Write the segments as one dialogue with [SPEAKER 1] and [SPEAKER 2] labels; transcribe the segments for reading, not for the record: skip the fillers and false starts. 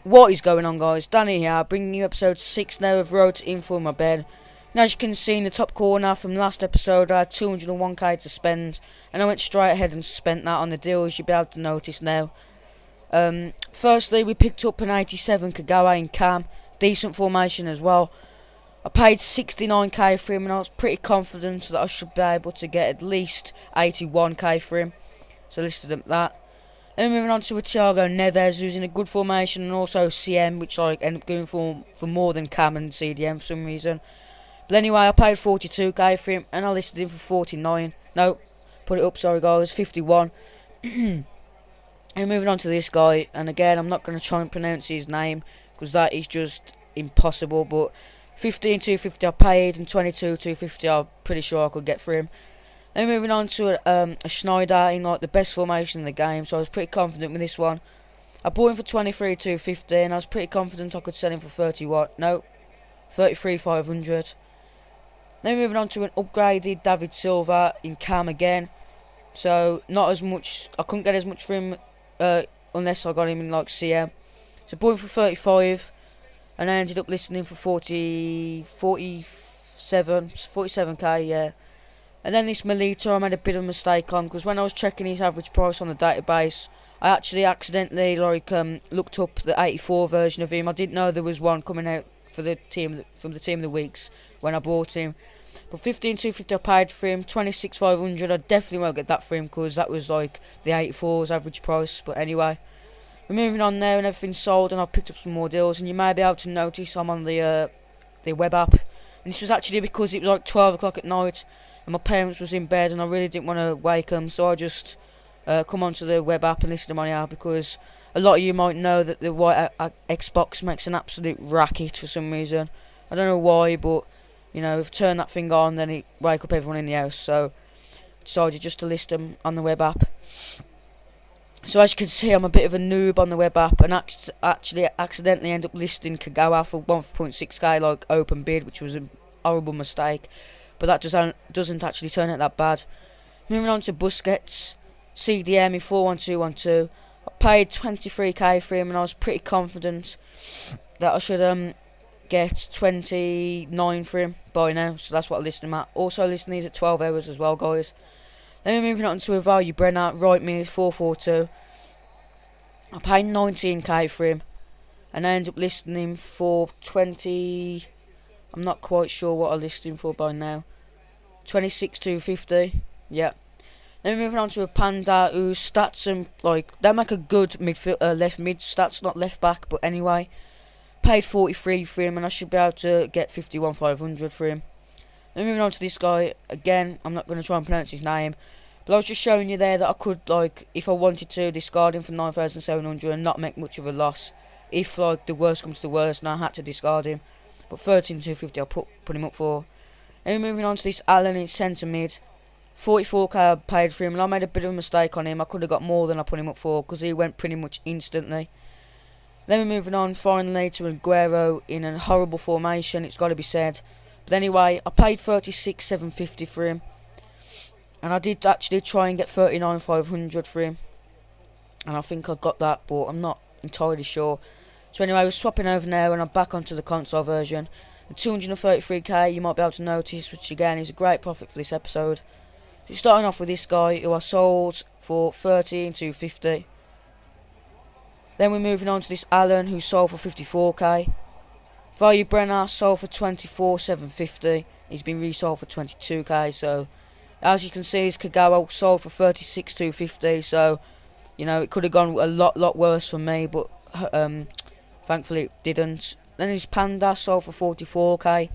[SPEAKER 1] What is going on, guys? Danny here, bringing you episode 6 now of Road to Info in my bed. And as you can see in the top corner from last episode, I had 201k to spend, and I went straight ahead and spent that on the deals you'll be able to notice now. Firstly, we picked up an 87 Kagawa in Cam, decent formation as well. I paid 69k for him, and I was pretty confident that I should be able to get at least 81k for him. So I listed him at that. Then moving on to a Thiago Neves, who's in a good formation, and also CM, which I ended up going for more than Cam and CDM for some reason. But anyway, I paid 42k for him, and I listed him for 49. No, put it up, sorry guys, 51. And moving on to this guy, and again, I'm not going to try and pronounce his name, because that is just impossible, but 15,250 I paid, and 22,250 I'm pretty sure I could get for him. Then moving on to a Schneider in like the best formation in the game, so I was pretty confident with this one. I bought him for 23,250, and I was pretty confident I could sell him for 33,500. Then moving on to an upgraded David Silva in Cam again. So not as much, I couldn't get as much for him unless I got him in like CM. So I bought him for 35, and I ended up listing him for 47k, yeah. And then this Melito I made a bit of a mistake on, because when I was checking his average price on the database, I actually accidentally looked up the 84 version of him. I didn't know there was one coming out for the team from the team of the weeks when I bought him. But 15,250 I paid for him, 26,500 I definitely won't get that for him, because that was like the 84's average price. But anyway, we're moving on now, and everything's sold, and I've picked up some more deals, and you may be able to notice I'm on the web app. And this was actually because it was like 12 o'clock at night, and my parents was in bed, and I really didn't want to wake them, so I just come onto the web app and listen to them on here, because a lot of you might know that the white Xbox makes an absolute racket for some reason. I don't know why, but you know, if I turn that thing on, then it wake up everyone in the house. So I decided just to list them on the web app. So as you can see, I'm a bit of a noob on the web app, and actually accidentally end up listing Kagawa for 1.6k like open bid, which was a horrible mistake. But that doesn't actually turn out that bad. Moving on to Busquets, CDM in 41212. I paid 23k for him, and I was pretty confident that I should get 29 for him by now. So that's what I listed him at. Also listing these at 12 hours as well, guys. Then we're moving on to a value Brenner, right mid 442. I paid 19k for him, and I ended up listing him for 20. I'm not quite sure what I listed him for by now. 26,250. Yeah. Then we're moving on to a Panda whose stats they make a good midfield, left mid stats, not left back. But anyway, paid 43 for him, and I should be able to get 51,500 for him. Then moving on to this guy again. I'm not going to try and pronounce his name, but I was just showing you there that I could, if I wanted to, discard him for 9,700 and not make much of a loss. If the worst comes to the worst, and I had to discard him. But 13,250 I put him up for. And we're moving on to this Allen in centre mid. 44k I paid for him, and I made a bit of a mistake on him. I could have got more than I put him up for, because he went pretty much instantly. Then we're moving on finally to Aguero in a horrible formation, it's got to be said. But anyway, I paid 36,750 for him, and I did actually try and get 39,500 for him, and I think I got that, but I'm not entirely sure. So anyway, we're swapping over now, and I'm back onto the console version. The 233k you might be able to notice, which again is a great profit for this episode. So starting off with this guy, who I sold for 13,250. Then we're moving on to this Allen, who sold for 54k. Value Brenner sold for 24,750. He's been resold for 22k. So as you can see, this Kagawa sold for 36,250. So you know, it could have gone a lot worse for me, but thankfully it didn't. Then his Panda sold for 44k.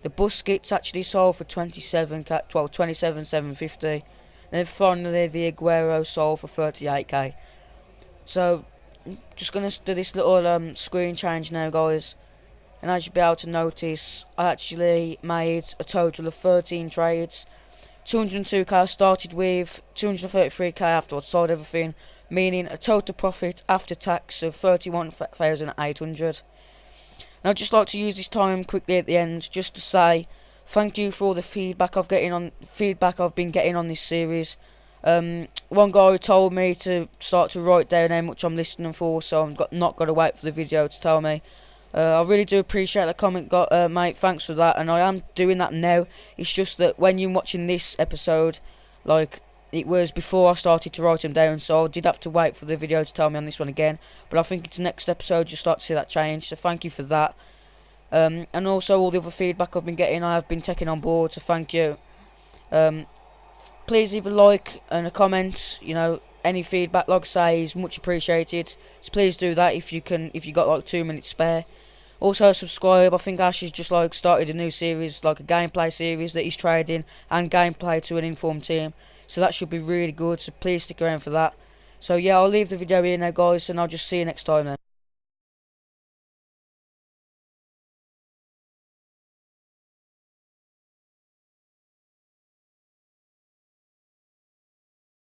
[SPEAKER 1] The Busquets actually sold for 27,750. And then finally the Aguero sold for 38k. So just gonna do this little screen change now, guys. And as you'll be able to notice, I actually made a total of 13 trades. 202k I started with, 233k after I'd sold everything, meaning a total profit after tax of 31,800. And I'd just like to use this time quickly at the end just to say thank you for all the feedback I've been getting on this series. One guy told me to start to write down how much I'm listening for, so I'm not got to wait for the video to tell me. I really do appreciate the comment, mate. Thanks for that, and I am doing that now. It's just that when you're watching this episode, like, it was before I started to write them down, so I did have to wait for the video to tell me on this one again. But I think it's next episode you'll start to see that change, so thank you for that. And also all the other feedback I've been getting, I have been taking on board, so thank you. Please leave a like and a comment. You know, any feedback, like I say, is much appreciated. So please do that if you got like 2 minutes spare. Also subscribe. I think Ash has just like started a new series, like a gameplay series that he's trading and gameplay to an informed team. So that should be really good. So please stick around for that. So yeah, I'll leave the video here now, guys, and I'll just see you next time then.